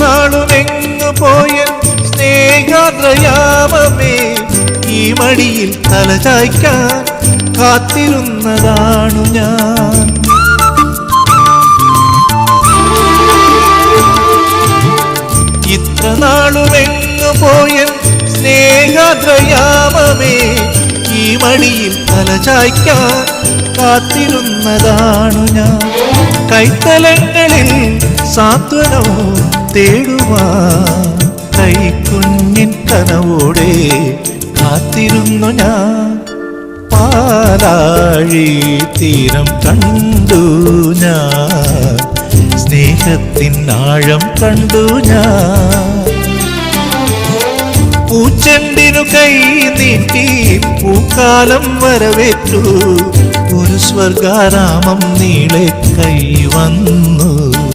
നാളുമെങ്ങു പോയ സ്നേഹാദ്രയാമമേ, ഈ മടിയിൽ തലചായ്ക്കാൻ കാത്തിരുന്നതാണു ഞാൻ. ഇത്ര നാളുമെങ്ങു പോയ സ്നേഹാദ്രയാമമേ, ഈ മടിയിൽ തലചായ്ക്കാൻ കാത്തിരുന്നതാണു ഞാൻ. കൈത്തലങ്ങളിൽ സാന്ത്വനവും തേടുവാൻ കൈക്കുഞ്ഞിൻ കനവോടെ കാത്തിരുന്നു ഞാൻ. പാലാഴി തീരം കണ്ടു ഞാൻ, സ്നേഹത്തിൻ ആഴം കണ്ടു ഞാൻ. പൂച്ചെണ്ടിനു കൈ നീട്ടി പൂക്കാലം വരവേറ്റു, ഒരു സ്വർഗാരാമം നീളെ കൈ വന്നു.